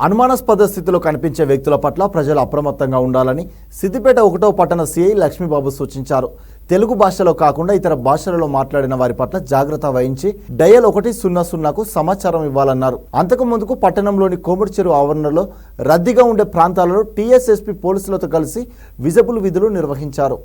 అనుమానాస్పద స్థితిలో కనిపించే వ్యక్తుల పట్ల ప్రజలు అప్రమత్తంగా ఉండాలని సిద్దిపేట 1వ పట్టణ సిఐ లక్ష్మీబాబు సూచించారు. తెలుగు భాషలో కాకుండా ఇతర భాషలలో మాట్లాడిన వారి పట్ల జాగ్రత్త వహించి డయల్ 100కు సమాచారం ఇవ్వాలన్నారు. అంతకు ముందుకు పట్టణంలోని కోమటి చెరువు ఆవరణలో రద్దీగా ఉండే ప్రాంతాలలో టీఎస్ఎస్పీ పోలీసులతో కలిసి విజిబుల్ విధులు నిర్వహించారు.